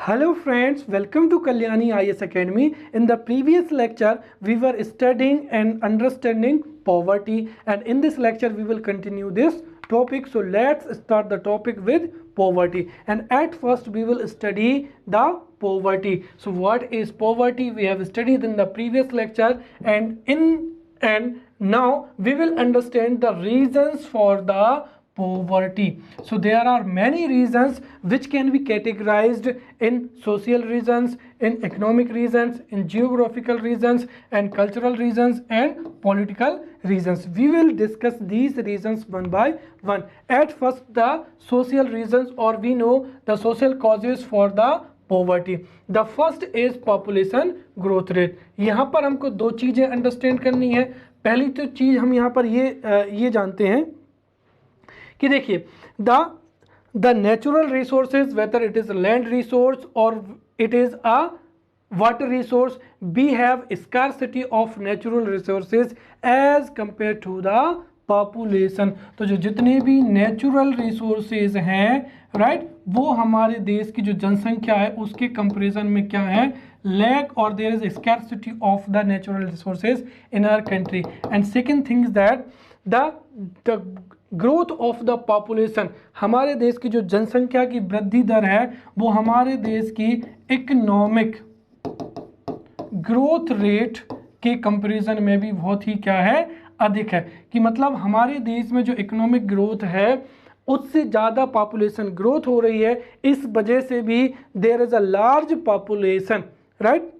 Hello friends, welcome to Kalyani IS Academy. In the previous lecture, we were studying and understanding poverty, and in this lecture we will continue this topic. So let's start the topic with poverty. And at first we will study the poverty. So what is poverty? We have studied in the previous lecture, and now we will understand the reasons for the poverty. So there are many reasons which can be categorized in social reasons, in economic reasons, in geographical reasons, and cultural reasons, and political reasons. We will discuss these reasons one by one. At first, the social reasons, or we know the social causes for the poverty. The first is population growth rate. यहाँ पर हमको दो चीज़ें understand करनी है. पहली तो चीज़ हम यहाँ पर ये जानते हैं कि देखिए the natural resources, whether it is land resource और it is a water resource, we have scarcity of natural resources as compare to the population. तो जो जितने भी नेचुरल रिसोर्सेज हैं राइट, वो हमारे देश की जो जनसंख्या है उसके कंपैरिजन में क्या है, लैक, और there is scarcity of the natural resources in our country. And second thing is that the growth of the population, हमारे देश की जो जनसंख्या की वृद्धि दर है वो हमारे देश की इकोनॉमिक ग्रोथ रेट के कंपैरिजन में भी बहुत ही क्या है, अधिक है. कि मतलब हमारे देश में जो इकोनॉमिक ग्रोथ है उससे ज़्यादा पॉपुलेशन ग्रोथ हो रही है. इस वजह से भी there is a large population right.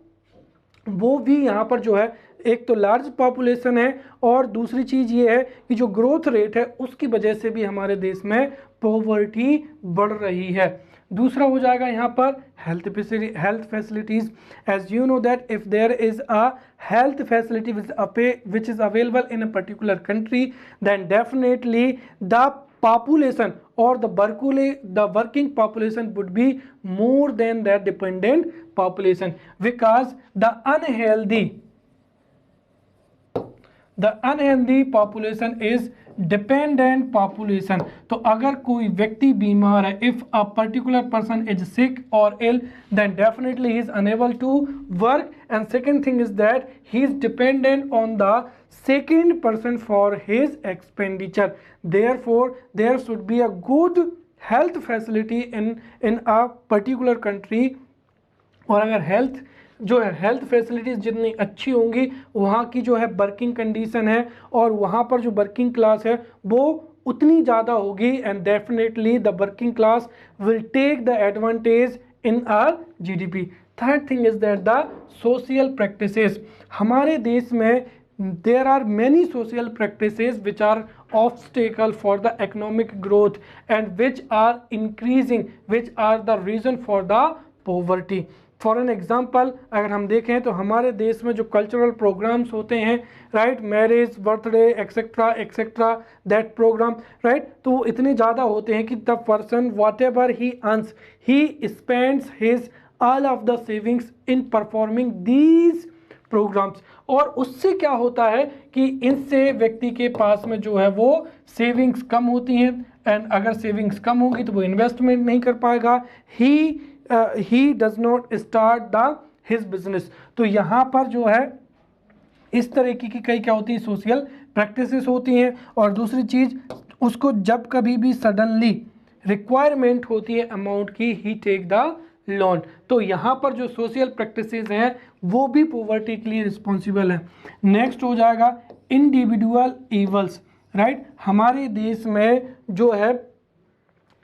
वो भी यहाँ पर जो है एक तो लार्ज पॉपुलेशन है और दूसरी चीज़ ये है कि जो ग्रोथ रेट है उसकी वजह से भी हमारे देश में पॉवर्टी बढ़ रही है. दूसरा हो जाएगा यहाँ पर health facilities. As you know that if there is a health facility which is available in a particular country, then definitely the population or the working population would be more than the dependent population, because the unhealthy population is dependent population. तो अगर कोई व्यक्ति बीमार है, if a particular person is sick or ill, then definitely he is unable to work. And second thing is that he is dependent on the second person for his expenditure. Therefore there should be a good health facility in a particular country. और अगर health facilities जितनी अच्छी होंगी, वहाँ की जो है working condition है और वहाँ पर जो वर्किंग क्लास है वो उतनी ज़्यादा होगी. And definitely the working class will take the advantage in our GDP. Third thing is that the social practices. हमारे देश में there are many social practices which are obstacle for the economic growth and which are increasing, which are the reason for the poverty. For an example, अगर हम देखें तो हमारे देश में जो कल्चरल प्रोग्राम्स होते हैं right, marriage, birthday etcetera etcetera, that program right, तो इतने ज़्यादा होते हैं कि the person whatever he earns he spends his all of the savings in performing these programs. और उससे क्या होता है कि इनसे व्यक्ति के पास में जो है वो सेविंग्स कम होती हैं. एंड अगर सेविंग्स कम होगी तो वो इन्वेस्टमेंट नहीं कर पाएगा. He does not start the his business. तो यहाँ पर जो है इस तरीके की कई क्या होती है, सोशल प्रैक्टिसेस होती हैं. और दूसरी चीज़, उसको जब कभी भी सडनली रिक्वायरमेंट होती है अमाउंट की, ही टेक द लोन. तो यहाँ पर जो सोशल प्रैक्टिसेस हैं वो भी पॉवर्टी के लिए रिस्पॉन्सिबल है. नेक्स्ट हो जाएगा इंडिविजुअल ईवल्स राइट. हमारे देश में जो है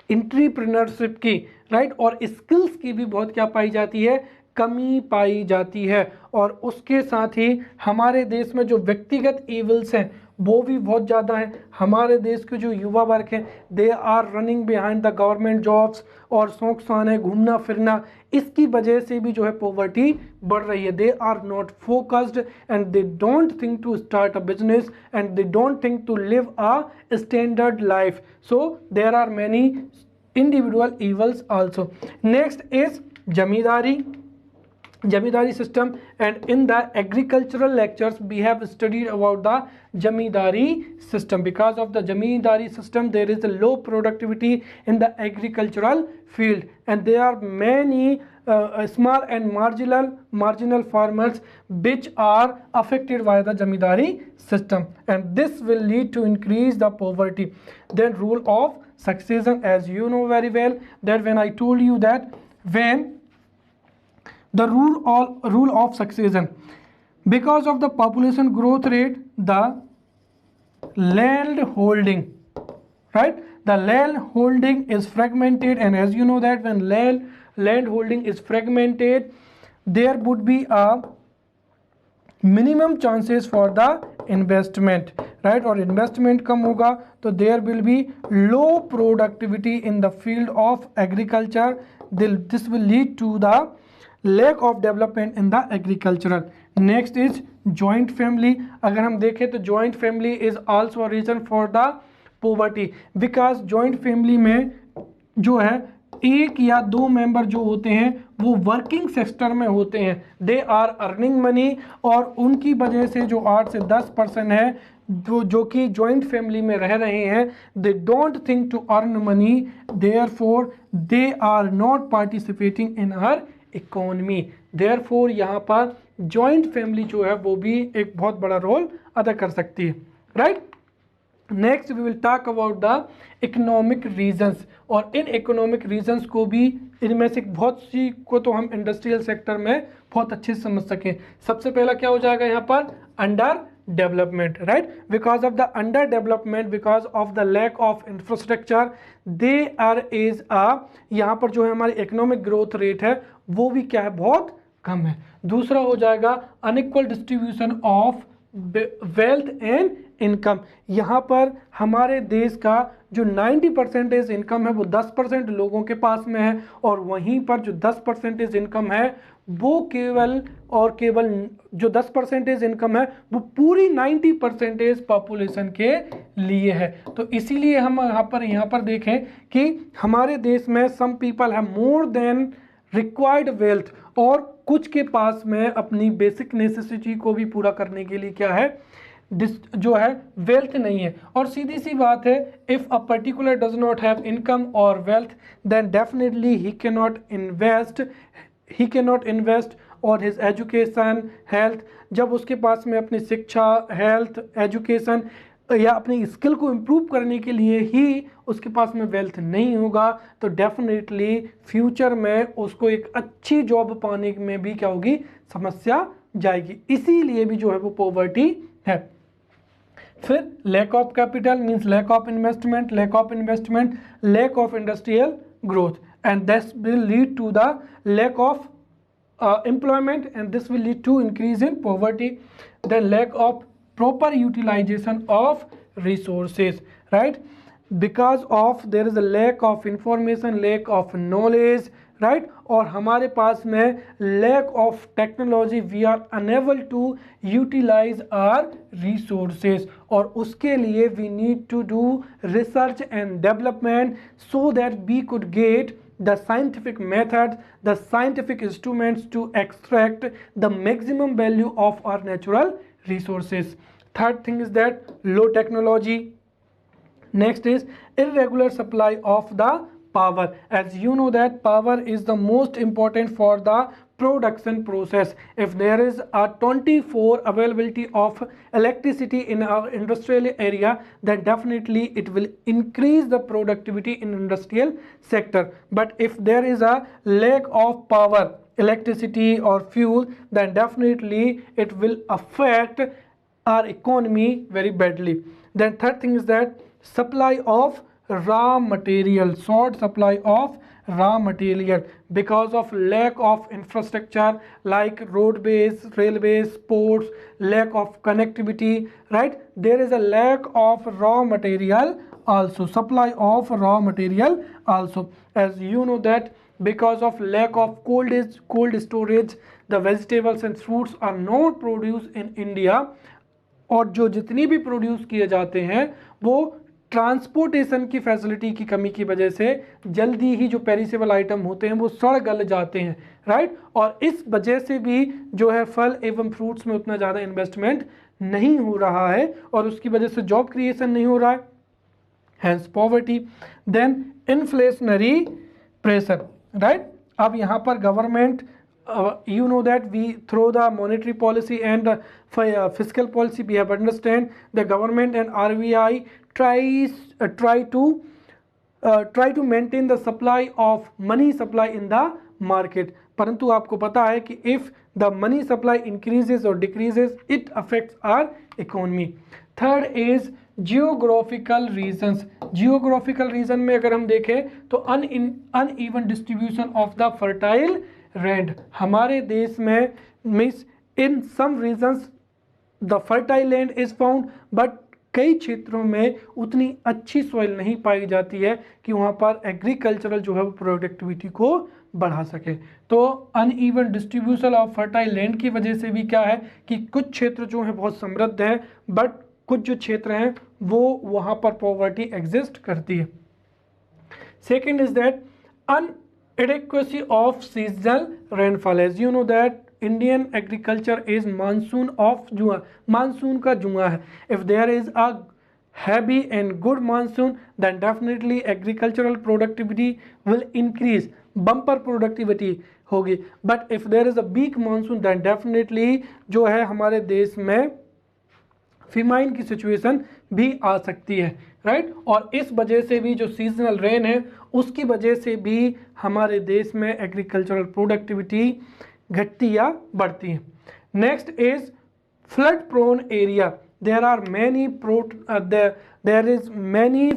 एंटरप्रेन्योरशिप की राइट और स्किल्स की भी बहुत क्या पाई जाती है, कमी पाई जाती है. और उसके साथ ही हमारे देश में जो व्यक्तिगत ईवल्स हैं वो भी बहुत ज़्यादा हैं. हमारे देश के जो युवा वर्ग हैं they are running behind the government jobs, और शौक शान है घूमना फिरना, इसकी वजह से भी जो है पॉवर्टी बढ़ रही है. They are not focused and they don't think to start a business and they don't think to live a standard life. So there are many individual evils also. Next is jamidari system, and in the agricultural lectures we have studied about the jamidari system. Because of the jamidari system there is a low productivity in the agricultural field, and there are many small and marginal farmers which are affected by the zamindari system, and this will lead to increase the poverty. Then rule of succession, as you know very well that when I told you that when the rule of succession, because of the population growth rate, the land holding, right, the land holding is fragmented, and as you know that when land holding is fragmented, there would be a minimum chances for the investment, right, और investment कम होगा तो there will be low productivity in the field of agriculture. This will lead to the lack of development in the agricultural. Next is joint family. अगर हम देखें तो joint family is also a reason for the poverty, because joint family में जो है एक या दो मेंबर जो होते हैं वो वर्किंग सेक्टर में होते हैं, दे आर अर्निंग मनी, और उनकी वजह से जो 8 से 10% है जो कि जॉइंट फैमिली में रह रहे हैं, they don't think to earn money, therefore they are not participating in our economy. Therefore यहाँ पर जॉइंट फैमिली जो है वो भी एक बहुत बड़ा रोल अदा कर सकती है, right. Next we will talk about the economic reasons, और इन इकोनॉमिक रीजंस को भी इनमें से बहुत सी को तो हम इंडस्ट्रियल सेक्टर में बहुत अच्छे से समझ सकें। सबसे पहला क्या हो जाएगा यहाँ पर, under development, right, because of the under development, because of the lack of infrastructure, they are is यहाँ पर जो है हमारी इकोनॉमिक ग्रोथ रेट है वो भी क्या है, बहुत कम है। दूसरा हो जाएगा unequal distribution of wealth and income, यहाँ पर हमारे देश का जो 90% इनकम है वो 10% लोगों के पास में है, और वहीं पर जो 10% इनकम है वो केवल और केवल जो 10% इनकम है वो पूरी 90% पॉपुलेशन के लिए है। तो इसीलिए हम यहाँ पर देखें कि हमारे देश में some people have more than required wealth, और कुछ के पास में अपनी बेसिक नेसेसिटी को भी पूरा करने के लिए क्या है, जो है वेल्थ नहीं है। और सीधी सी बात है, if a particular does not have income और wealth, then definitely he can not invest और हिज एजुकेशन, हेल्थ। जब उसके पास में अपनी शिक्षा, हेल्थ, एजुकेशन या अपनी स्किल को इम्प्रूव करने के लिए ही उसके पास में वेल्थ नहीं होगा, तो डेफिनेटली फ्यूचर में उसको एक अच्छी जॉब पाने में भी क्या होगी, समस्या जाएगी। इसीलिए भी जो है वो पॉवर्टी है। फिर lack of capital means lack of investment, lack of industrial growth, and this will lead to the lack of employment, and this will lead to increase in poverty. Then lack of proper utilization of resources, right, because of there is a lack of information, lack of knowledge, right, और हमारे पास में lack of technology, we are unable to utilize our resources, और उसके लिए we need to do research and development so that we could get the scientific methods, the scientific instruments to extract the maximum value of our natural resources. Third thing is that low technology. Next is irregular supply of the power. As you know that power is the most important for the production process. If there is a 24 availability of electricity in our industrial area, then definitely it will increase the productivity in industrial sector. But if there is a lack of power, electricity or fuel, then definitely it will affect our economy very badly. Then third thing is that supply of raw material, short supply of raw material, because of lack of infrastructure like roadways, railways, ports, lack of connectivity, right, there is a lack of raw material also, supply of raw material also. As you know that because of lack of cold storage, the vegetables and fruits are not produced in India, और जो जितनी भी produce किए जाते हैं वो transportation की facility की कमी की वजह से जल्दी ही जो पेरिसेबल आइटम होते हैं वो सड़ गल जाते हैं, राइट, और इस वजह से भी जो है फल एवं फ्रूट्स में उतना ज़्यादा इन्वेस्टमेंट नहीं हो रहा है, और उसकी वजह से जॉब क्रिएशन नहीं हो रहा है, hence poverty. Then inflationary pressure, right, अब यहाँ पर government, you know that we through the monetary policy and fiscal policy we have understand the government and RBI try to maintain the supply of money supply in the market. परंतु आपको पता है कि if the money supply increases or decreases it affects our economy. Third is geographical reasons. Geographical region में अगर हम देखें तो uneven distribution of the fertile land. हमारे देश में means in some regions the fertile land is found, but कई क्षेत्रों में उतनी अच्छी सॉइल नहीं पाई जाती है कि वहाँ पर एग्रीकल्चरल जो है वो प्रोडक्टिविटी को बढ़ा सके. तो uneven distribution of fertile land की वजह से भी क्या है कि कुछ क्षेत्र जो हैं बहुत समृद्ध हैं, बट कुछ जो क्षेत्र हैं वो वहाँ पर पॉवर्टी एग्जिस्ट करती है. Second is that inadequacy of seasonal rainfall. As you know that Indian agriculture is monsoon of जुआ, मानसून का जुआ है. If there is a heavy and good monsoon then definitely agricultural productivity will increase, bumper productivity होगी. But if there is a weak monsoon then definitely जो है हमारे देश में फिमाइन की सिचुएशन भी आ सकती है, राइट. और इस वजह से भी जो सीजनल रेन है उसकी वजह से भी हमारे देश में एग्रीकल्चरल प्रोडक्टिविटी घटती या बढ़ती है. Next is flood prone area. There are many there is many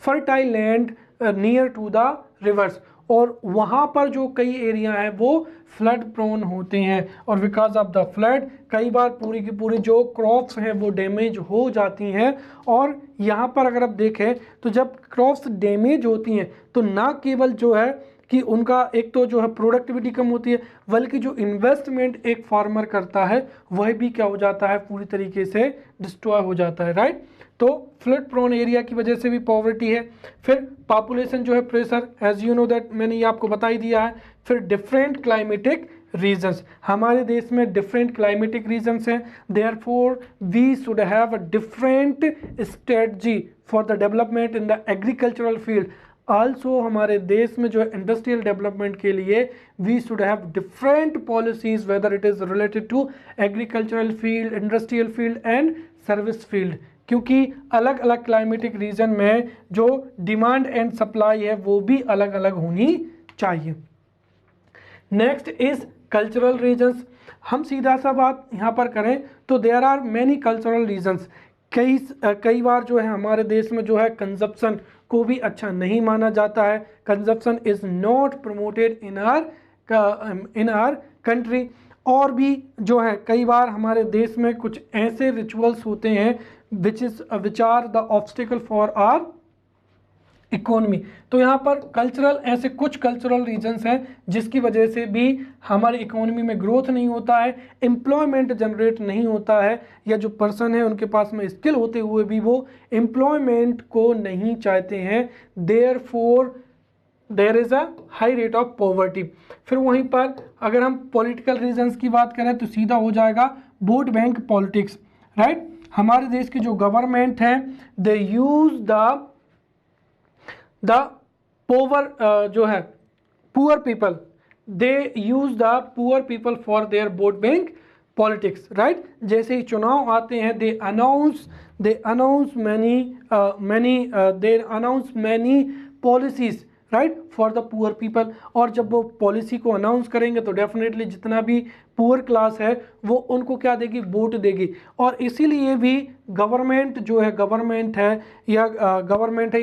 fertile land near to the rivers. और वहाँ पर जो कई एरिया हैं वो फ्लड प्रोन होते हैं और बिकॉज ऑफ द फ्लड कई बार पूरी की पूरी जो क्रॉप्स हैं वो डैमेज हो जाती हैं. और यहाँ पर अगर आप देखें तो जब क्रॉप्स डैमेज होती हैं तो ना केवल जो है कि उनका एक तो जो है प्रोडक्टिविटी कम होती है, बल्कि जो इन्वेस्टमेंट एक फार्मर करता है वह भी क्या हो जाता है, पूरी तरीके से डिस्ट्रॉय हो जाता है, राइट. तो फ्लड प्रोन एरिया की वजह से भी पॉवर्टी है. फिर पॉपुलेशन जो है pressure, as you know that मैंने ये आपको बता ही दिया है. फिर डिफरेंट क्लाइमेटिक रीजन्स, हमारे देश में डिफरेंट क्लाइमेटिक रीजन्स हैं. Therefore we should have a different strategy for the development in the agricultural field. Also हमारे देश में जो है इंडस्ट्रियल डेवलपमेंट के लिए we should have different policies whether it is related to agricultural field, industrial field and service field. क्योंकि अलग अलग क्लाइमेटिक रीजन में जो डिमांड एंड सप्लाई है वो भी अलग अलग होनी चाहिए. Next is cultural reasons. हम सीधा सा बात यहाँ पर करें तो there are many cultural reasons. कई बार जो है हमारे देश में जो है कंजप्शन को भी अच्छा नहीं माना जाता है. Consumption is not promoted in our country. और भी जो है कई बार हमारे देश में कुछ ऐसे रिचुअल्स होते हैं which are the obstacle for our economy. तो यहाँ पर कल्चरल ऐसे कुछ कल्चरल रीजन्स हैं जिसकी वजह से भी हमारी इकोनॉमी में ग्रोथ नहीं होता है, एम्प्लॉयमेंट जनरेट नहीं होता है, या जो पर्सन है उनके पास में स्किल होते हुए भी वो एम्प्लॉयमेंट को नहीं चाहते हैं. Therefore there is a high rate of poverty. फिर वहीं पर अगर हम पॉलिटिकल रीजन्स की बात करें तो सीधा हो जाएगा वोट बैंक पॉलिटिक्स, राइट. हमारे देश की जो गवर्नमेंट है दे यूज द पोवर जो है poor people, they use the poor people for their vote bank politics, right. जैसे ही चुनाव आते हैं दे announce many policies, right, for the poor people. और जब वो पॉलिसी को अनाउंस करेंगे तो डेफिनेटली जितना भी पुअर क्लास है वो उनको क्या देगी, वोट देगी. और इसीलिए भी गवर्नमेंट है या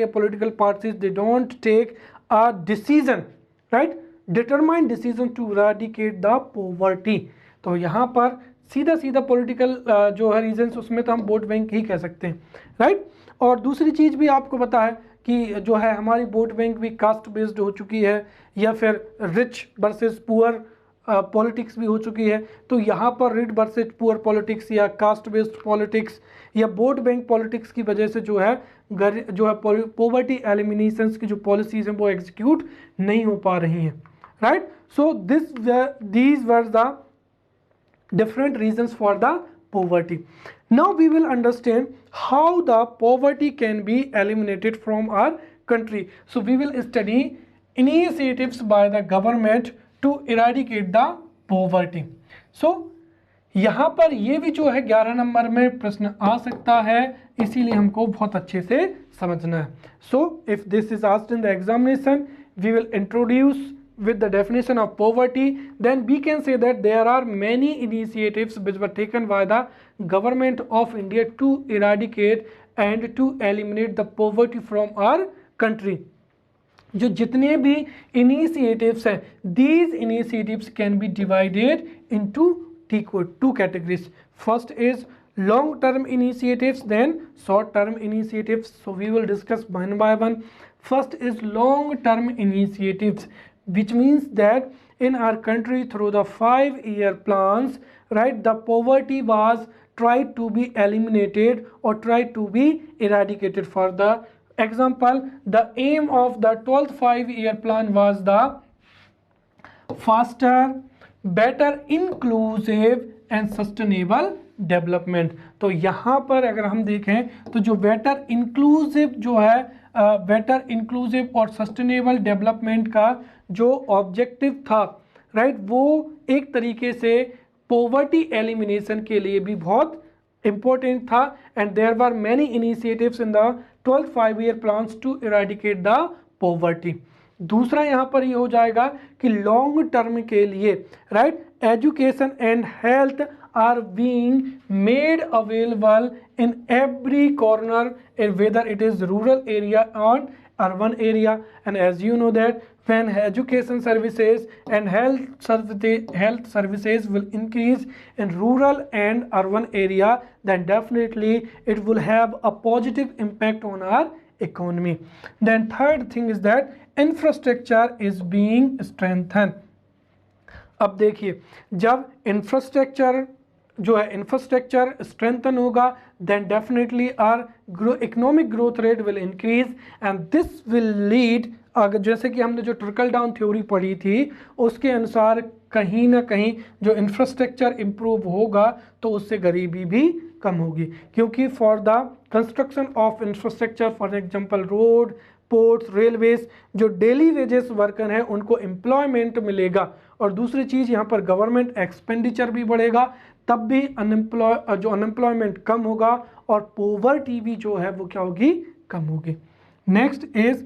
political parties they don't take a decision, right, determine decision to eradicate the poverty. तो यहाँ पर सीधा पॉलिटिकल जो है रीजन्स उसमें तो हम वोट बैंक ही कह सकते हैं, राइट. और दूसरी चीज़ भी आपको पता है कि जो है हमारी वोट बैंक भी कास्ट बेस्ड हो चुकी है या फिर रिच वर्सेस पुअर पॉलिटिक्स भी हो चुकी है. तो यहाँ पर रिच वर्सेस पुअर पॉलिटिक्स या कास्ट बेस्ड पॉलिटिक्स या वोट बैंक पॉलिटिक्स की वजह से जो है पॉवर्टी एलिमिनेशंस की जो पॉलिसीज हैं वो एग्जीक्यूट नहीं हो पा रही हैं, right. So these were the different reasons for the poverty. Now we will understand how the poverty can be eliminated from our country. So we will study initiatives by the government to eradicate the poverty. So यहाँ पर ये भी जो है 11 number में प्रश्न आ सकता है, इसीलिए हमको बहुत अच्छे से समझना है. So if this is asked in the examination, we will introduce with the definition of poverty. Then we can say that there are many initiatives which were taken by the government of India to eradicate and to eliminate the poverty from our country. जो जितने भी initiatives हैं, these initiatives can be divided into two categories. First is long term initiatives, then short term initiatives. So we will discuss one by one. First is long term initiatives, which means that in our country through the 5-year plans, right, the poverty was tried to be eliminated or tried to be eradicated. For the example, the aim of the 12th 5-year plan was the faster, better, inclusive and sustainable development. तो यहाँ पर अगर हम देखें तो जो better inclusive जो है, बेटर इंक्लूसिव और सस्टेनेबल डेवलपमेंट का जो ऑब्जेक्टिव था, राइट, वो एक तरीके से पॉवर्टी एलिमिनेशन के लिए भी बहुत इंपॉर्टेंट था. And there were many initiatives in the 12th 5-year plans to eradicate the poverty. दूसरा यहाँ पर ये हो जाएगा कि लॉन्ग टर्म के लिए, right, education and health are being made available in every corner, whether it is rural area और urban area. And as you know that when education services and health services will increase in rural and urban area, then definitely it will have a positive impact on our economy. Then third thing is that infrastructure is being strengthened. अब देखिए, जब infrastructure जो है infrastructure strengthen होगा, then definitely our economic growth rate will increase and this will lead, अगर जैसे कि हमने जो ट्रिकल डाउन थ्योरी पढ़ी थी उसके अनुसार कहीं ना कहीं जो इंफ्रास्ट्रक्चर इम्प्रूव होगा तो उससे गरीबी भी कम होगी. क्योंकि for the construction of infrastructure, for example road, ports, railways, जो डेली वेजेस वर्कर हैं उनको एम्प्लॉयमेंट मिलेगा. और दूसरी चीज़ यहाँ पर गवर्नमेंट एक्सपेंडिचर भी बढ़ेगा, तब भी अनएम्प्लॉयमेंट कम होगा और पोवर्टी भी जो है वो क्या होगी, कम होगी. Next is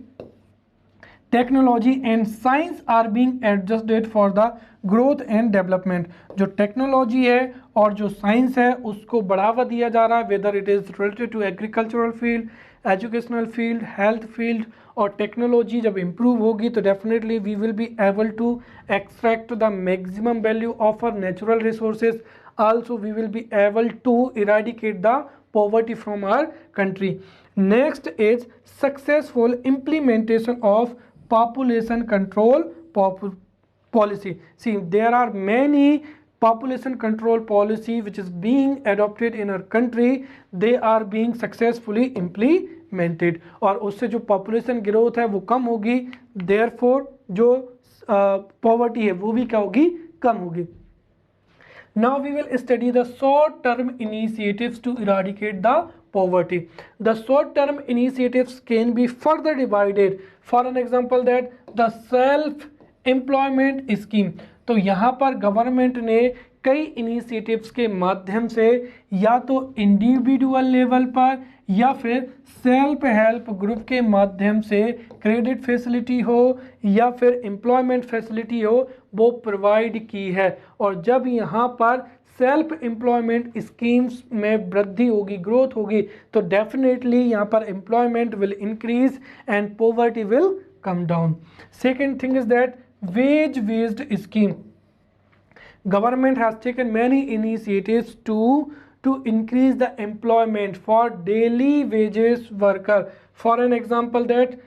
technology and science are being adjusted for the growth and development. जो टेक्नोलॉजी है और जो साइंस है उसको बढ़ावा दिया जा रहा है, whether it is related to agricultural field, educational field, health field. और टेक्नोलॉजी जब इम्प्रूव होगी तो definitely we will be able to extract the maximum value of our natural resources. Also we will be able to eradicate the poverty from our country. Next is successful implementation of population control policy. See, there are many population control policy which is being adopted in our country. They are being successfully implemented और उससे जो population growth है वो कम होगी, therefore जो poverty है वो भी क्या होगी, कम होगी. Now we will study the short-term initiatives to eradicate the poverty. The short-term initiatives can be further divided. For an example, that the self-employment scheme. तो यहाँ पर गवर्नमेंट ने कई इनिशिएटिव्स के माध्यम से या तो इंडिविजुअल लेवल पर या फिर सेल्फ हेल्प ग्रुप के माध्यम से क्रेडिट फैसिलिटी हो या फिर एम्प्लॉयमेंट फैसिलिटी हो वो प्रोवाइड की है. और जब यहाँ पर सेल्फ एम्प्लॉयमेंट स्कीम्स में वृद्धि होगी, ग्रोथ होगी, तो डेफिनेटली यहाँ पर employment will increase and poverty will come down. Second thing is that wage based scheme. Government has taken many initiatives to increase the employment for daily wages worker. For an example, that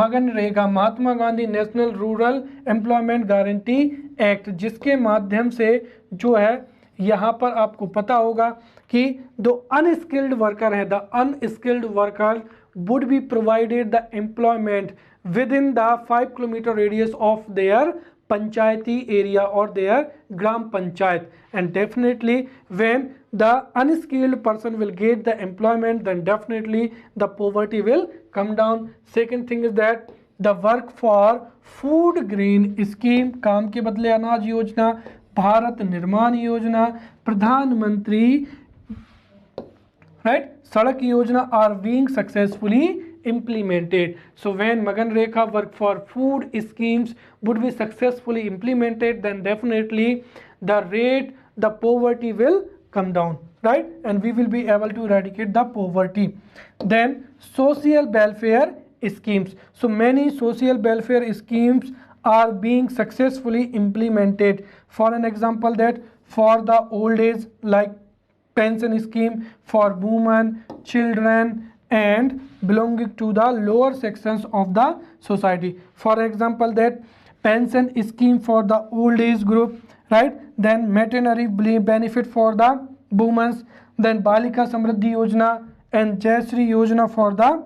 MNREGA, Mahatma Gandhi national rural employment guarantee act, जिसके माध्यम से जो है यहाँ पर आपको पता होगा कि जो अनस्किल्ड वर्कर है, the unskilled worker would be provided the employment within the 5 kilometer radius of their panchayati area or their gram panchayat. And definitely when the unskilled person will get the employment, then definitely the poverty will come down. Second thing is that the work for food grain scheme, काम के बदले अनाज योजना, भारत निर्माण योजना, प्रधानमंत्री right सड़क योजना are being successfully implemented. So when Maganrekha work for food schemes would be successfully implemented, then definitely the poverty will come down, right, and we will be able to eradicate the poverty. Then social welfare schemes. So many social welfare schemes are being successfully implemented. For an example, that for the old age, like pension scheme for women, children and belonging to the lower sections of the society. For example, that pension scheme for the old age group, right, then maternity benefit for the women, then balika samriddhi yojana and jayashree yojana for the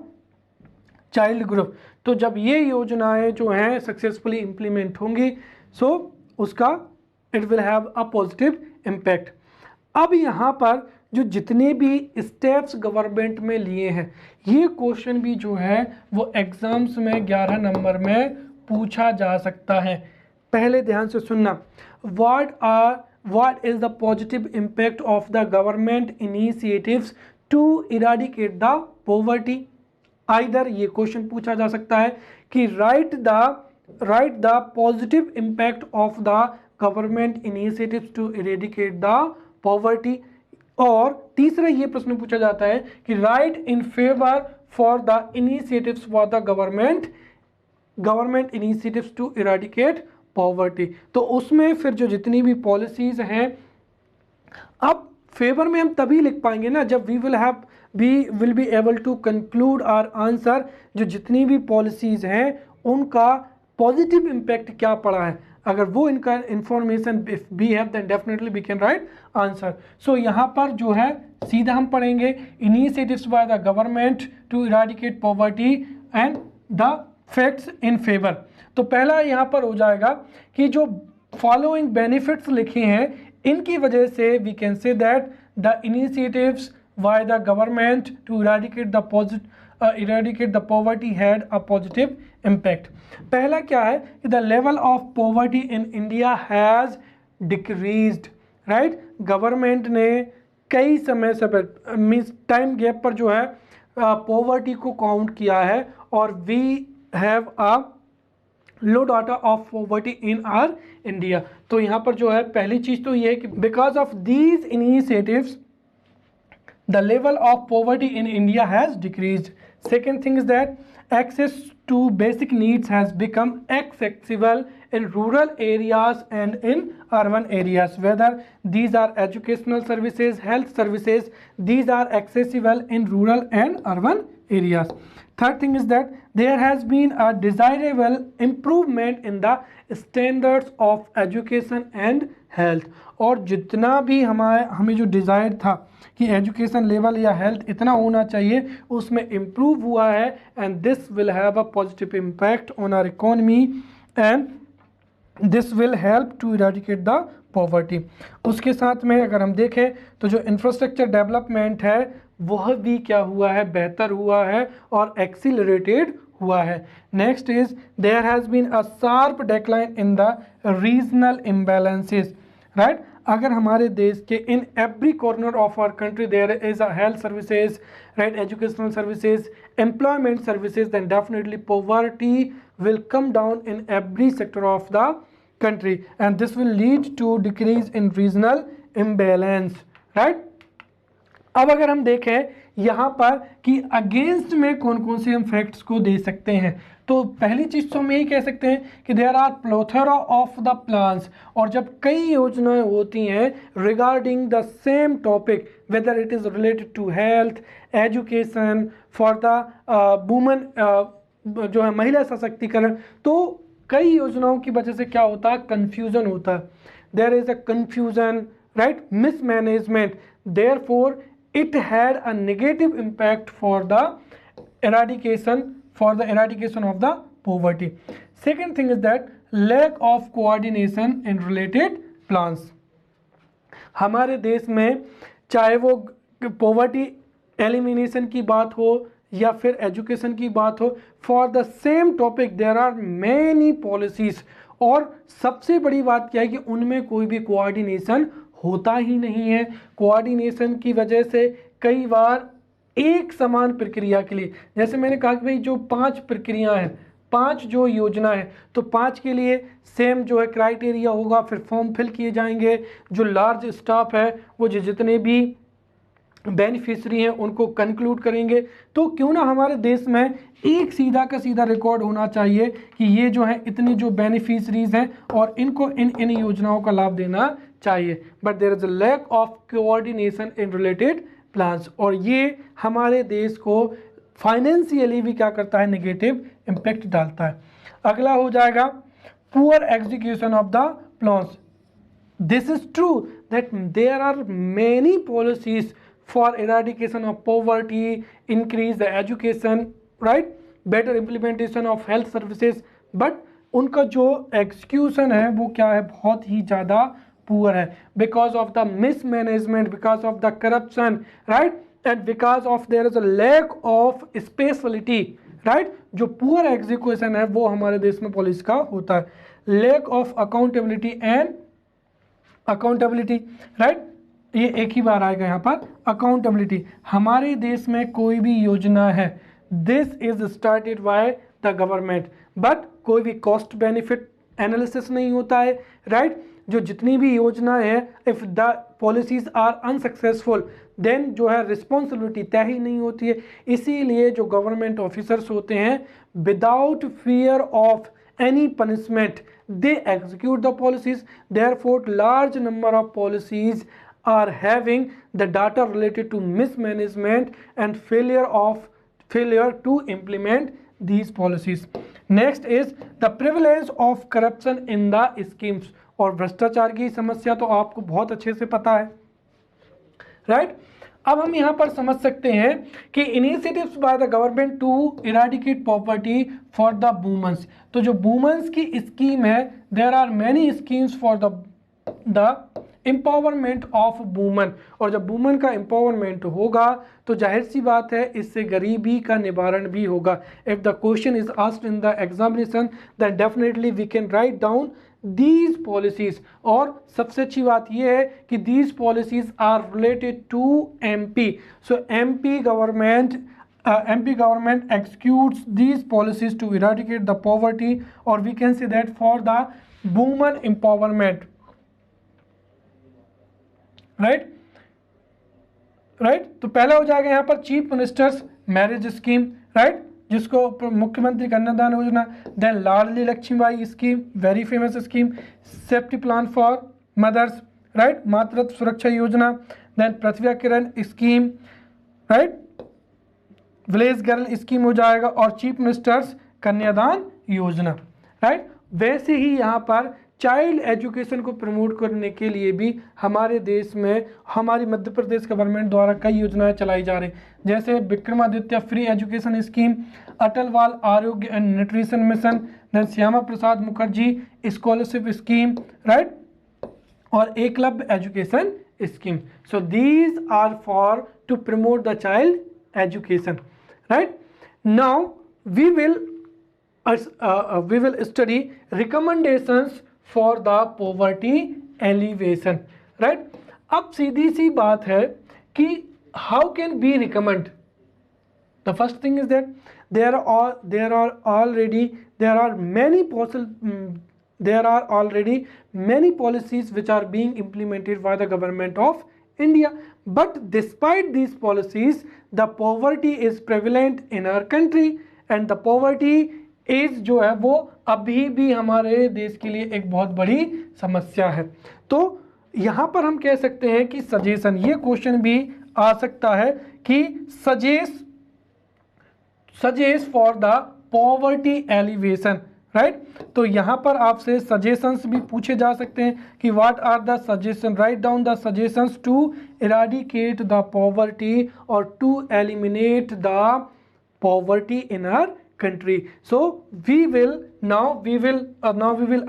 child group. तो जब ये योजनाएं जो हैं successfully implement होंगी, सो उसका it will have a positive impact. अब यहाँ पर जो जितने भी स्टेप्स गवर्नमेंट में लिए हैं, ये क्वेश्चन भी जो है वो एग्जाम्स में 11 नंबर में पूछा जा सकता है. पहले ध्यान से सुनना. What is the positive impact of the government initiatives to eradicate the poverty. Either ये क्वेश्चन पूछा जा सकता है कि right the positive impact of the government initiatives to eradicate the poverty, और तीसरा ये प्रश्न पूछा जाता है कि right in favour for the initiatives for the government initiatives to eradicate poverty. तो उसमें फिर जो जितनी भी पॉलिसीज हैं, अब फेवर में हम तभी लिख पाएंगे ना जब we will be able to conclude our answer. जो जितनी भी पॉलिसीज हैं उनका पॉजिटिव इम्पैक्ट क्या पड़ा है, अगर वो इनका इंफॉर्मेशन भी है then definitely we can write answer. So यहाँ पर जो है सीधा हम पढ़ेंगे initiatives by the government to eradicate poverty and the facts in favour. तो पहला यहाँ पर हो जाएगा कि जो फॉलोइंग बेनिफिट्स लिखे हैं इनकी वजह से we can say that the initiatives by the government to eradicate the poverty had a positive impact. पहला क्या है कि the level of poverty in India has decreased, right. Government ने कई समय से मीन्स टाइम गैप पर जो है पॉवर्टी को काउंट किया है और we have a low data of poverty in our India. तो यहाँ पर जो है पहली चीज़ तो ये है कि because of these initiatives the level of poverty in India has decreased. Second thing is that access to basic needs has become accessible in rural areas and in urban areas. Whether these are educational services, health services, these are accessible in rural and urban areas. Third thing is that there has been a desirable improvement in the standards of education and health. और जितना भी हमें जो desire था कि education level या health इतना होना चाहिए उसमें इम्प्रूव हुआ है, and this will have a positive impact on our economy and this will help to eradicate the poverty. उसके साथ में अगर हम देखें तो जो इंफ्रास्ट्रक्चर डेवलपमेंट है वह भी क्या हुआ है, बेहतर हुआ है और एक्सीलरेटेड हुआ है. Next is there has been a sharp decline in the regional imbalances, right. अगर हमारे देश के in every corner of our country there is a health services, right, educational services, employment services, then definitely poverty will come down in every sector of the country and this will lead to decrease in regional imbalance, right. अब अगर हम देखें यहाँ पर कि against में कौन कौन से हम फैक्ट्स को दे सकते हैं, तो पहली चीज़ तो हम यही कह सकते हैं कि there are plethora of the plans. और जब कई योजनाएं होती हैं regarding the same topic, whether it is related to health, education, for the women जो है महिला सशक्तिकरण, तो कई योजनाओं की वजह से क्या होता है, कंफ्यूजन होता है. There is a confusion, right, mismanagement, therefore it had a negative impact for the eradication of the poverty. Second thing is that lack of coordination in related plans. हमारे देश में चाहे वो पॉवर्टी एलिमिनेशन की बात हो या फिर एजुकेशन की बात हो, for the same topic there are many policies. और सबसे बड़ी बात क्या है कि उनमें कोई भी कोऑर्डिनेशन होता ही नहीं है। कोऑर्डिनेशन की वजह से कई बार एक समान प्रक्रिया के लिए, जैसे मैंने कहा कि भाई जो 5 प्रक्रिया हैं, 5 जो योजना है, तो 5 के लिए सेम जो है क्राइटेरिया होगा, फिर फॉर्म फिल किए जाएंगे, जो लार्ज स्टाफ है वो जितने भी बेनिफिशरी हैं उनको कंक्लूड करेंगे। तो क्यों ना हमारे देश में एक सीधा का सीधा रिकॉर्ड होना चाहिए कि ये जो है इतने जो बेनिफिशरीज हैं और इनको इन योजनाओं का लाभ देना चाहिए। But there is a lack of coordination in related plans, और ये हमारे देश को फाइनेंशियली भी क्या करता है, नेगेटिव इम्पैक्ट डालता है। अगला हो जाएगा poor execution of the plans. This is true that there are many policies for eradication of poverty, increase the education, right, better implementation of health services, but उनका जो execution है वो क्या है, बहुत ही ज़्यादा poor है, because of the mismanagement, because of the corruption, right, and because of there is a lack of speciality, right, जो poor execution है वो हमारे देश में पुलिस का होता है, lack of accountability and accountability, right, ये एक ही बार आएगा यहाँ पर अकाउंटेबिलिटी। हमारे देश में कोई भी योजना है, this is started by the government, but कोई भी कॉस्ट बेनिफिट एनालिसिस नहीं होता है, राइट। जो जितनी भी योजना है, if the policies are unsuccessful then जो है रिस्पॉन्सिबिलिटी तय ही नहीं होती है। इसीलिए जो गवर्नमेंट ऑफिसर्स होते हैं, without fear of any punishment they execute the policies. Therefore large number of policies are having the data related to mismanagement and failure to implement these policies. Next is the prevalence of corruption in the schemes, और भ्रष्टाचार की समस्या तो आपको बहुत अच्छे से पता है, राइट। अब हम यहाँ पर समझ सकते हैं कि initiatives by the government to eradicate poverty for the womens. तो जो वुमेन्स की स्कीम है, there are many schemes for the empowerment of women, और जब वुमेन का एम्पावरमेंट होगा तो जाहिर सी बात है इससे गरीबी का निवारण भी होगा। If the question is asked in the examination then definitely we can write down these policies, और सबसे अच्छी बात यह है कि these policies are related to MP. So MP government executes these policies to eradicate the poverty, or we can say that for the women empowerment, right. तो पहला हो जाएगा यहाँ पर chief ministers marriage scheme, right, जिसको मुख्यमंत्री कन्यादान योजना, then Ladli Laxmibai scheme, very famous scheme, safety plan for mothers, right, मातृत्व सुरक्षा योजना, then Prithvi Kiran scheme, right, village girl scheme हो जाएगा, और chief ministers Kanyadan Yojana, right. वैसे ही यहाँ पर चाइल्ड एजुकेशन को प्रमोट करने के लिए भी हमारे देश में हमारी मध्य प्रदेश गवर्नमेंट द्वारा कई योजनाएं चलाई जा रही, जैसे Vikramaditya free education scheme, Atal Bal Arogya and nutrition mission, then Shyama Prasad Mukherjee scholarship scheme, right, और Eklavya education scheme. So these are for to promote the child education, right. Now we will study recommendations for the poverty alleviation, right। अब सीधी सी बात है कि how can we recommend? The first thing is that there are already many policies which are being implemented by the government of India, but despite these policies the poverty is prevalent in our country, and the poverty is जो है वो अभी भी हमारे देश के लिए एक बहुत बड़ी समस्या है। तो यहाँ पर हम कह सकते हैं कि सजेशन, ये क्वेश्चन भी आ सकता है कि suggest for the poverty alleviation, right. तो यहाँ पर आपसे सजेशंस भी पूछे जा सकते हैं कि what are the suggestion, write down the suggestions to eradicate the poverty और to eliminate the poverty in our country. So we will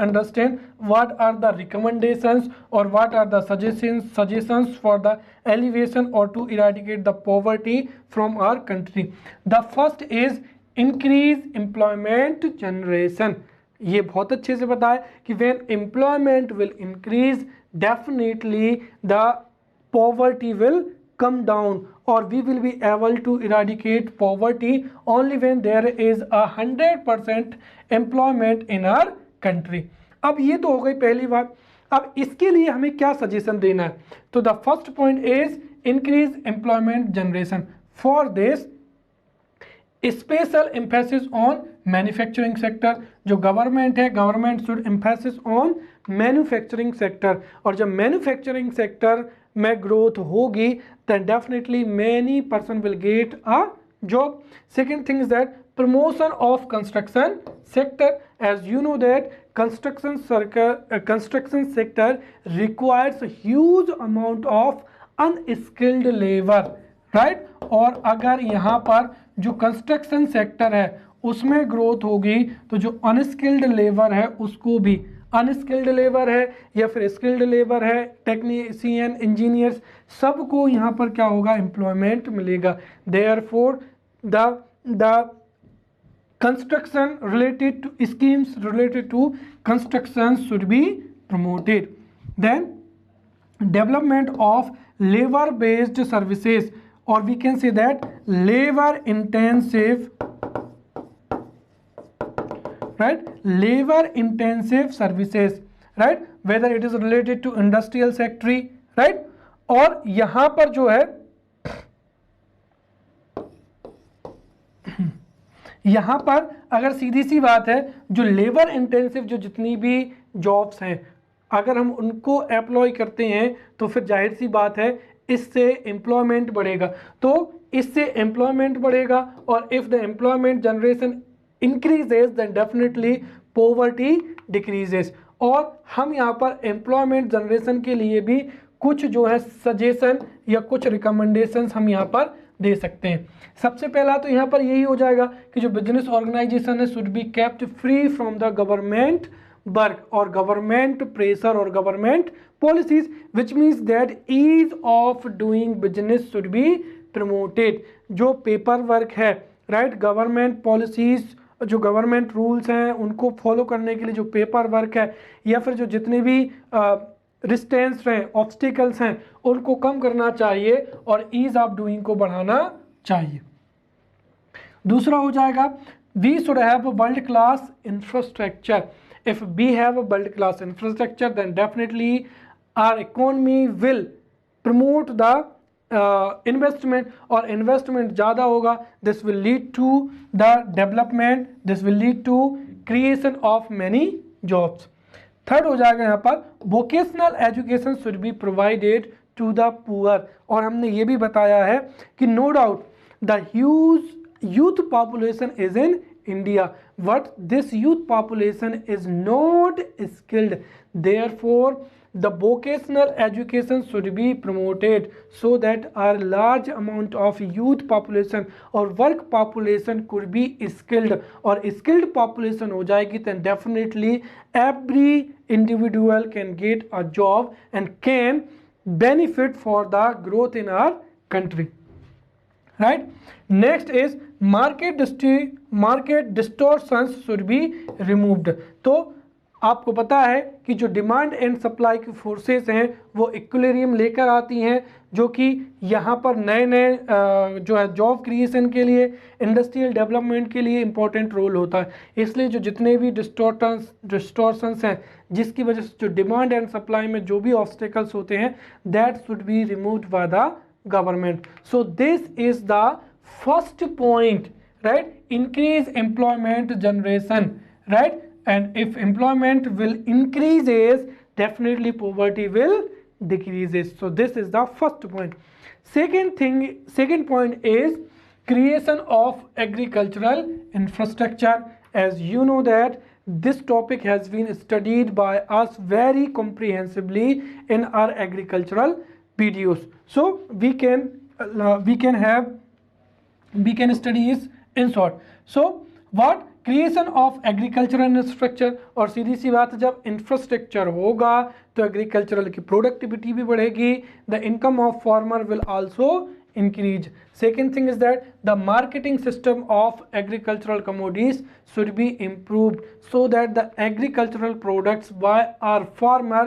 understand what are the recommendations or what are the suggestions for the elevation or to eradicate the poverty from our country. The first is increase employment generation. ये बहुत अच्छे से पता है कि when employment will increase, definitely the poverty will come down, or we will be able to eradicate poverty only when there is 100% employment in our country. अब ये तो हो गई पहली बात. अब इसके लिए हमें क्या सजेशन देना है? तो the first point is increase employment generation. For this special emphasis on manufacturing sector. जो गवर्नमेंट है, government should emphasis on manufacturing sector. और जब मैन्युफैक्चरिंग सेक्टर में ग्रोथ होगी then definitely many person will get a job. Second thing is that promotion of construction sector. As you know that construction sector requires a huge amount of unskilled labor, right? और अगर यहाँ पर जो construction sector है उसमें growth होगी तो जो अनस्किल्ड लेबर है उसको भी, अनस्किल्ड लेबर है या फिर स्किल्ड लेबर है, टेक्नीशियन, इंजीनियर्स, सबको यहाँ पर क्या होगा? एम्प्लॉयमेंट मिलेगा. Therefore the construction related to schemes related to construction should be promoted. Then development of labour based services, और we can say that labour intensive, right, labor intensive services, right, whether it is related to industrial sector, right. और यहां पर जो है यहां पर अगर सीधी सी बात है, जो लेबर इंटेंसिव जो जितनी भी जॉब्स हैं अगर हम उनको एम्प्लॉय करते हैं तो फिर जाहिर सी बात है इससे एम्प्लॉयमेंट बढ़ेगा. तो इससे एम्प्लॉयमेंट बढ़ेगा और if the employment generation increases then definitely poverty decreases. और हम यहाँ पर एम्प्लॉयमेंट जनरेशन के लिए भी कुछ जो है सजेशन या कुछ रिकमेंडेशंस हम यहाँ पर दे सकते हैं. सबसे पहला तो यहाँ पर यही हो जाएगा कि जो बिजनेस ऑर्गेनाइजेशन है should be kept free from the government work और गवर्नमेंट प्रेशर और government policies, which means that ease of doing business should be promoted. जो पेपर वर्क है, राइट, गवर्नमेंट पॉलिसीज, जो गवर्नमेंट रूल्स हैं उनको follow करने के लिए जो पेपर वर्क है या फिर जो जितने भी रिस्टेंस हैं, ऑब्स्टिकल्स हैं, उनको कम करना चाहिए और ईज ऑफ डूइंग को बढ़ाना चाहिए. दूसरा हो जाएगा we should have a world class infrastructure. If we have a world class infrastructure then definitely our economy will promote the investment, और इन्वेस्टमेंट ज़्यादा होगा. This will lead to the development, this will lead to creation of many jobs. Third हो जाएगा यहाँ पर vocational education should be provided to the poor. और हमने ये भी बताया है कि no doubt the huge youth population is in India, but this youth population is not skilled. Therefore, the vocational education should be promoted so that our large amount of youth population or work population could be skilled. और skilled population हो जाएगी then definitely every individual can get a job and can benefit for the growth in our country. Right? Next is market distortions should be removed. तो आपको पता है कि जो demand and supply की फोर्सेस हैं वो इक्विलिब्रियम लेकर आती हैं, जो कि यहाँ पर नए नए जो है जॉब क्रिएशन के लिए, इंडस्ट्रियल डेवलपमेंट के लिए इम्पोर्टेंट रोल होता है. इसलिए जो जितने भी डिस्टॉर्शंस हैं जिसकी वजह से जो डिमांड एंड सप्लाई में जो भी ऑब्स्टिकल्स होते हैं that should be removed by the government. So this is the first point, right? Increase employment generation, right? And if employment will increases, definitely poverty will decreases. So this is the first point. Second point is creation of agricultural infrastructure. As you know that this topic has been studied by us very comprehensively in our agricultural videos. So we can study is in short. So what, creation of agricultural infrastructure, और सीधी सी बात है जब infrastructure होगा तो agricultural की productivity भी बढ़ेगी, the income of farmer will also increase. Second thing is that the marketing system of agricultural commodities should be improved so that the agricultural products by our farmer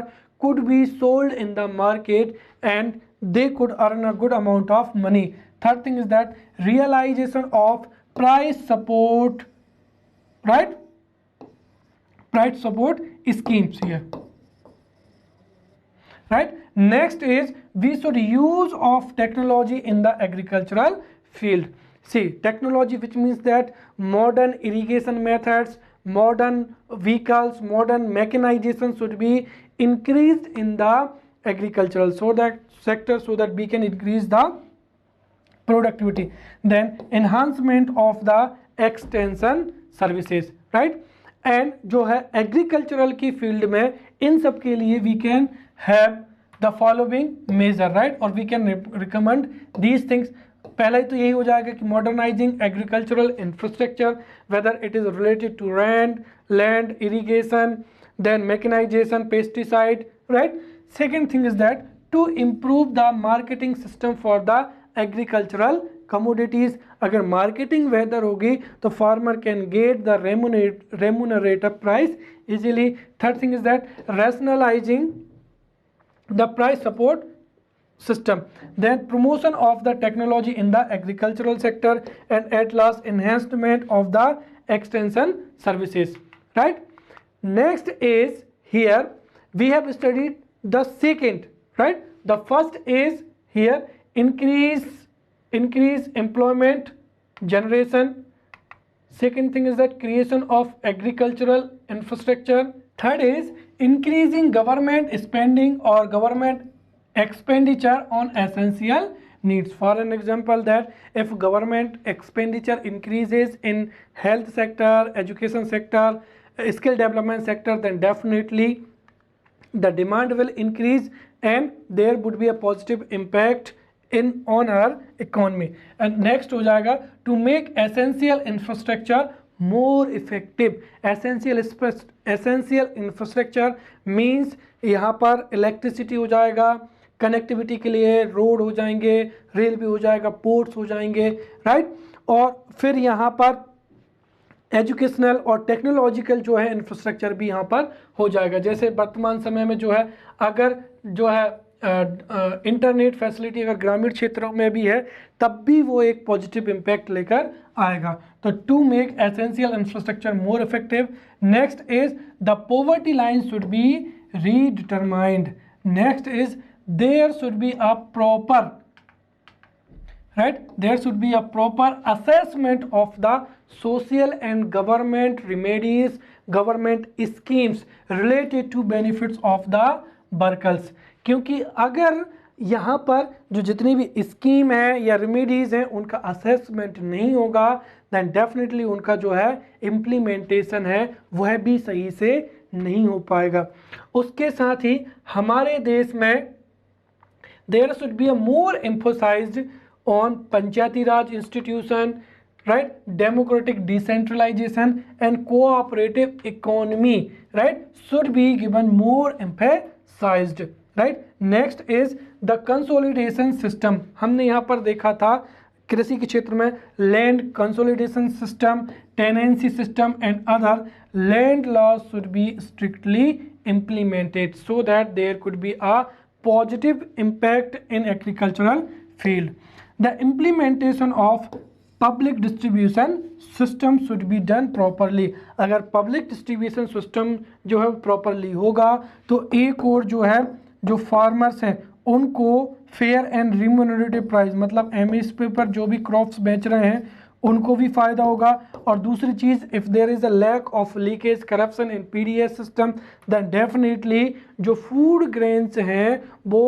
could be sold in the market and they could earn a good amount of money. Third thing is that realization of price support, right, price support schemes here, right. Next is we should use of technology in the agricultural field. See, technology, which means that modern irrigation methods, modern vehicles, modern mechanization should be increased in the agricultural so that sector, so that we can increase the productivity. Then enhancement of the extension services, right. And जो है agricultural की field में इन सब के लिए we can have the following measure, right, और we can recommend these things. पहला ही तो यही हो जाएगा कि modernising agricultural infrastructure, whether it is related to land irrigation, then mechanisation, pesticide, right. Second thing is that to improve the marketing system for the agricultural commodities. अगर marketing बेहतर होगी तो farmer can get the remunerative price easily. Third thing is that rationalising the price support system, then promotion of the technology in the agricultural sector, and at last enhancement of the extension services, right. Next is here we have studied the second, right. The first is here increase employment generation. Second thing is that creation of agricultural infrastructure. Third is increasing government spending or government expenditure on essential needs. For an example, that if government expenditure increases in health sector, education sector, skill development sector, then definitely the demand will increase and there would be a positive impact on our economy. And next हो जाएगा to make essential infrastructure more effective. essential infrastructure means यहाँ पर electricity हो जाएगा, connectivity के लिए road हो जाएंगे, रेल भी हो जाएगा, पोर्ट्स हो जाएंगे, राइट. और फिर यहाँ पर एजुकेशनल और टेक्नोलॉजिकल जो है इंफ्रास्ट्रक्चर भी यहाँ पर हो जाएगा. जैसे वर्तमान समय में जो है अगर जो है इंटरनेट फैसिलिटी अगर ग्रामीण क्षेत्रों में भी है तब भी वो एक पॉजिटिव इम्पैक्ट लेकर आएगा. तो to make essential infrastructure more effective. Next is the poverty line should be redetermined. Next is there should be a proper, right, there should be a proper assessment of the social and government remedies, government schemes related to benefits of the workers. क्योंकि अगर यहाँ पर जो जितनी भी scheme है या remedies हैं उनका असेसमेंट नहीं होगा then डेफिनेटली उनका जो है इम्प्लीमेंटेशन है वह भी सही से नहीं हो पाएगा. उसके साथ ही हमारे देश में there should be a more emphasized on panchayati raj institution, right, democratic decentralization and cooperative economy, right, should be given more emphasized, right. Next is the consolidation system. हमने यहाँ पर देखा था कृषि के क्षेत्र में land consolidation system, tenancy system and other land laws should be strictly implemented so that there could be a positive impact in agricultural field. The implementation of public distribution system should be done properly. अगर public distribution system जो है properly होगा तो एक और जो है जो farmers हैं उनको fair and remunerative price मतलब MSP पर जो भी crops बेच रहे हैं उनको भी फ़ायदा होगा. और दूसरी चीज़ if there is a lack of leakage corruption in PDS system then definitely जो फूड ग्रेन्स हैं वो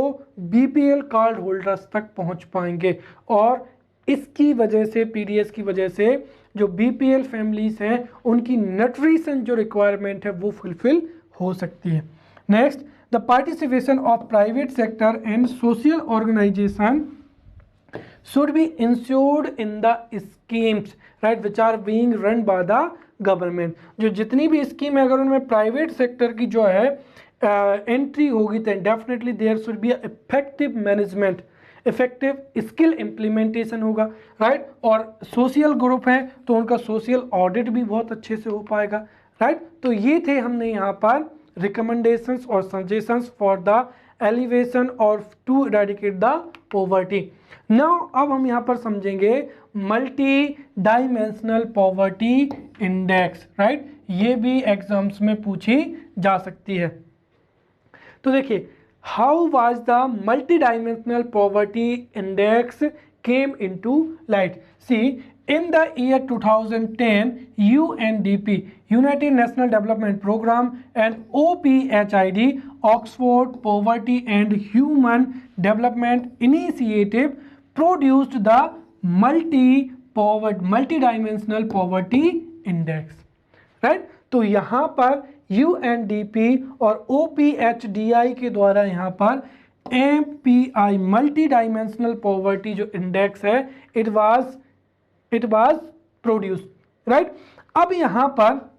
बीपीएल कार्ड होल्डर्स तक पहुंच पाएंगे और इसकी वजह से पीडीएस की वजह से जो बीपीएल फैमिलीज हैं उनकी न्यूट्रिशन जो रिक्वायरमेंट है वो फुलफिल हो सकती है. Next the participation of private sector and social organization should be ensured in the schemes, right, which are being run by the government। जो जितनी भी स्कीम है अगर उनमें प्राइवेट सेक्टर की जो है एंट्री होगी तो definitely there should be effective management, effective skill implementation होगा, राइट। और सोशल ग्रुप है तो उनका सोशल ऑडिट भी बहुत अच्छे से हो पाएगा, राइट। तो ये थे हमने यहाँ पर रिकमेंडेशंस और सजेशंस फॉर द एलिवेशन और to eradicate the poverty. Now अब हम यहाँ पर समझेंगे multi dimensional poverty index, right. ये भी एग्जाम्स में पूछी जा सकती है। तो देखिए, how was the multi dimensional poverty index came into light. See, in the year 2010, UNDP, United National Development Program, and OPHID, Oxford Poverty and Human Development Initiative, produced the multi-dimensional poverty index, right? तो यहाँ पर UNDP और OPHDI के द्वारा यहाँ पर MPI multi dimensional poverty जो index है it was produced, right? अब यहाँ पर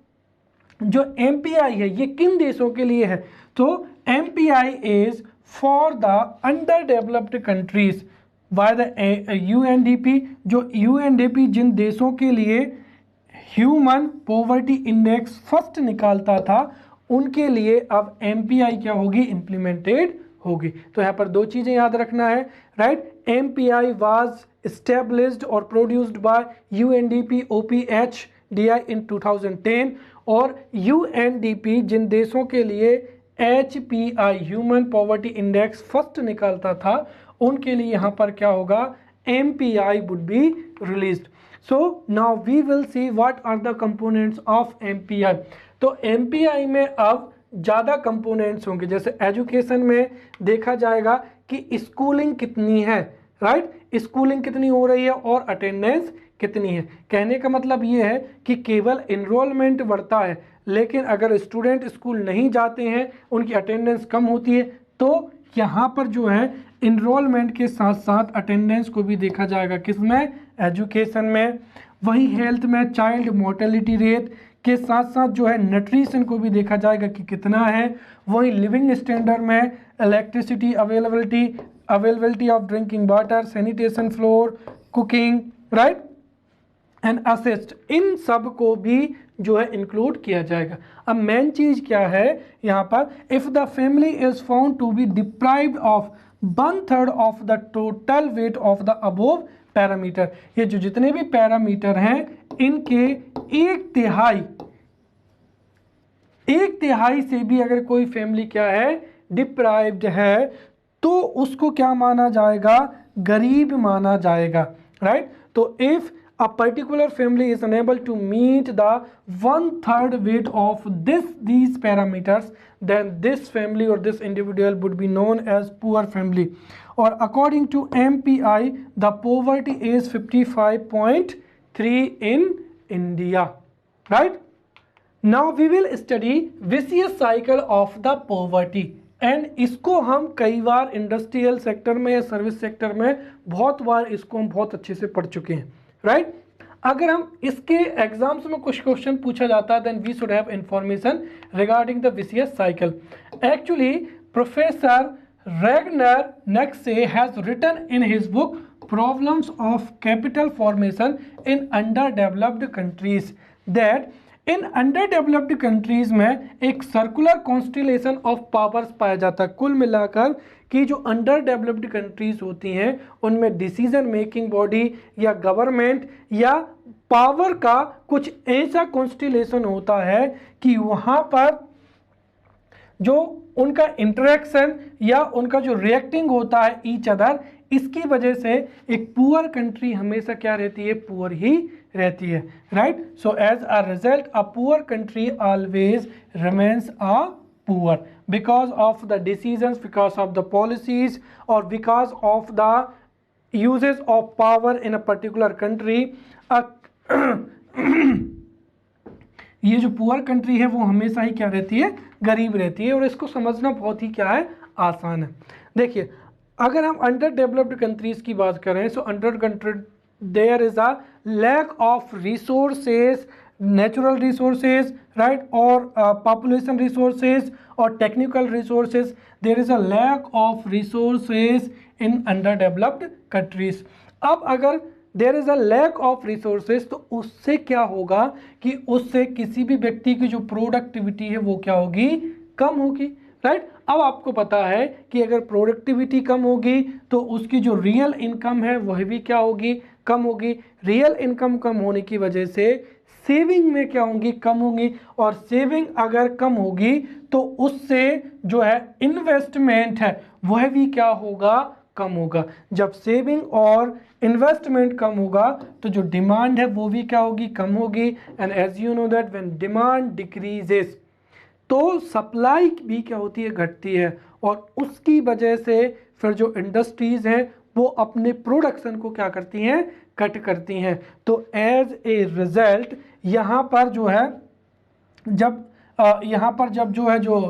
जो MPI है ये किन देशों के लिए है, तो MPI is for the underdeveloped countries by the UNDP। जो UNDP जिन देशों के लिए ह्यूमन पॉवर्टी इंडेक्स फर्स्ट निकालता था उनके लिए अब MPI क्या होगी, इम्प्लीमेंटेड होगी। तो यहाँ पर दो चीज़ें याद रखना है, right. MPI was established or produced by UNDP OPHDI in 2010 और UNDP जिन देशों के लिए HPI human poverty index first निकालता था उनके लिए यहाँ पर क्या होगा, MPI would be released। So now we will see what are the components of MPI। तो MPI में अब ज़्यादा कंपोनेंट्स होंगे, जैसे एजुकेशन में देखा जाएगा कि स्कूलिंग कितनी है, राइट, स्कूलिंग कितनी हो रही है और अटेंडेंस कितनी है। कहने का मतलब ये है कि केवल इनरोलमेंट बढ़ता है लेकिन अगर स्टूडेंट स्कूल नहीं जाते हैं, उनकी अटेंडेंस कम होती है, तो यहाँ पर जो है इनरोलमेंट के साथ साथ अटेंडेंस को भी देखा जाएगा, किसमें, एजुकेशन में। वही हेल्थ में चाइल्ड मोर्टेलिटी रेट के साथ साथ जो है न्यूट्रिशन को भी देखा जाएगा कि कितना है। वही लिविंग स्टैंडर्ड में electricity availability of drinking water, sanitation, floor, cooking, right, and assist, इन सब को भी जो है इंक्लूड किया जाएगा। अब मेन चीज क्या है यहाँ पर, if the family is found to be deprived of 1/3 of the total weight of the above parameter, ये जो जितने भी पैरामीटर हैं इनके एक तिहाई से भी अगर कोई फैमिली क्या है, डिप्राइव्ड है, तो उसको क्या माना जाएगा, गरीब माना जाएगा, राइट। तो if a particular family is unable to meet the 1/3 weight of these parameters, then this family or this individual would be known as poor family। or according to MPI the poverty is 55.3 in India, right। now we will study vicious cycle of the poverty and इसको हम कई बार industrial sector में या service sector में बहुत बार इसको हम बहुत अच्छे से पढ़ चुके हैं, राइट। अगर हम इसके एग्जाम्स में कुछ क्वेश्चन पूछा जाता है then we should have information regarding the vicious cycle. Actually professor Ragnar Nurkse has written in his book problems of capital formation in under developed countries that in under developed countries में एक circular constellation of powers पाया जाता है। कुल मिलाकर कि जो under developed countries होती हैं उनमें डिसीजन मेकिंग बॉडी या गवर्नमेंट या पावर का कुछ ऐसा कॉन्स्टिलेशन होता है कि वहाँ पर जो उनका इंटरेक्शन या उनका जो रिएक्टिंग होता है ईच अदर, इसकी वजह से एक पुअर कंट्री हमेशा क्या रहती है, पुअर ही रहती है, right. So as a result a poor country always remains a poor because of the decisions, because of the policies or because of the uses of power in a particular country। ये जो poor country है वो हमेशा ही क्या रहती है, गरीब रहती है। और इसको समझना बहुत ही क्या है, आसान है। देखिए अगर हम अंडर डेवलप्ड कंट्रीज की बात करें, so under country there is a lack of resources, natural resources, right, और पॉपुलेशन रिसोर्सेज और technical resources. There is a lack of resources in under developed countries. अब अगर there is a lack of resources, तो उससे क्या होगा कि उससे किसी भी व्यक्ति की जो प्रोडक्टिविटी है वो क्या होगी, कम होगी, राइट. अब आपको पता है कि अगर प्रोडक्टिविटी कम होगी तो उसकी जो रियल इनकम है वह भी क्या होगी, कम होगी. रियल इनकम कम होने की वजह से सेविंग में क्या होंगी, कम होंगी. और सेविंग अगर कम होगी तो उससे जो है इन्वेस्टमेंट है वह भी क्या होगा, कम होगा. जब सेविंग और इन्वेस्टमेंट कम होगा तो जो डिमांड है वो भी क्या होगी, कम होगी. And as you know that when demand decreases तो सप्लाई भी क्या होती है, घटती है. और उसकी वजह से फिर जो इंडस्ट्रीज हैं वो अपने प्रोडक्शन को क्या करती हैं, कट करती हैं. तो एज ए रिजल्ट यहाँ पर जो है जब जो है जो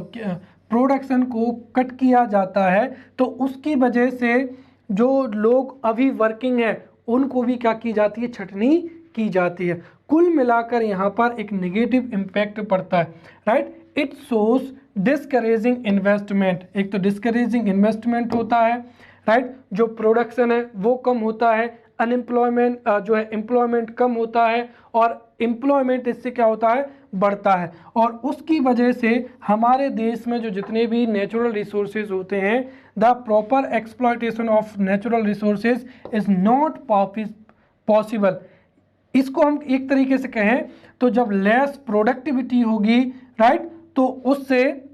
प्रोडक्शन को कट किया जाता है तो उसकी वजह से जो लोग अभी वर्किंग है उनको भी क्या की जाती है, छटनी की जाती है. कुल मिलाकर यहाँ पर एक नेगेटिव इम्पैक्ट पड़ता है, right. It shows discouraging investment. एक तो डिस्करेजिंग इन्वेस्टमेंट होता है, राइट. जो प्रोडक्शन है वो कम होता है. अनएम्प्लॉयमेंट जो है एम्प्लॉयमेंट कम होता है और एम्प्लॉयमेंट इससे क्या होता है, बढ़ता है. और उसकी वजह से हमारे देश में जो जितने भी नेचुरल रिसोर्सेज होते हैं, the proper exploitation of natural resources is not possible. इसको हम एक तरीके से कहें तो जब लेस प्रोडक्टिविटी होगी, राइट, तो उससे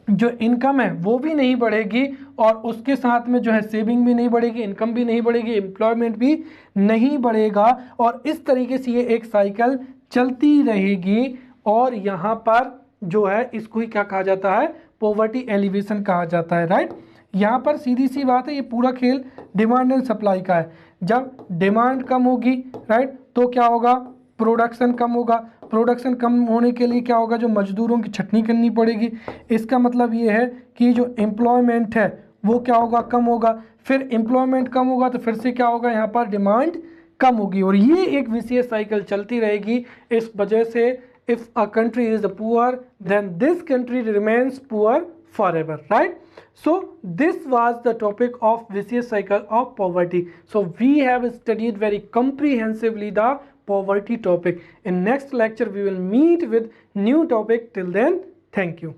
जो इनकम है वो भी नहीं बढ़ेगी और उसके साथ में जो है सेविंग भी नहीं बढ़ेगी, इनकम भी नहीं बढ़ेगी, एम्प्लॉयमेंट भी नहीं बढ़ेगा. और इस तरीके से ये एक साइकिल चलती रहेगी. और यहाँ पर जो है इसको ही क्या कहा जाता है, पॉवर्टी एलिवेशन कहा जाता है, राइट. यहाँ पर सीधी सी बात है, ये पूरा खेल डिमांड एंड सप्लाई का है. जब डिमांड कम होगी, राइट, तो क्या होगा, प्रोडक्शन कम होगा. प्रोडक्शन कम होने के लिए क्या होगा, जो मजदूरों की छटनी करनी पड़ेगी. इसका मतलब ये है कि जो एम्प्लॉयमेंट है वो क्या होगा, कम होगा. फिर एम्प्लॉयमेंट कम होगा तो फिर से क्या होगा, यहाँ पर डिमांड कम होगी. और ये एक विशेष साइकिल चलती रहेगी. इस वजह से if a country is poor then this country remains poor forever, right. So this was the topic of vicious cycle of poverty. So we have studied very comprehensively the poverty topic. In next lecture we will meet with new topic. Till then, thank you.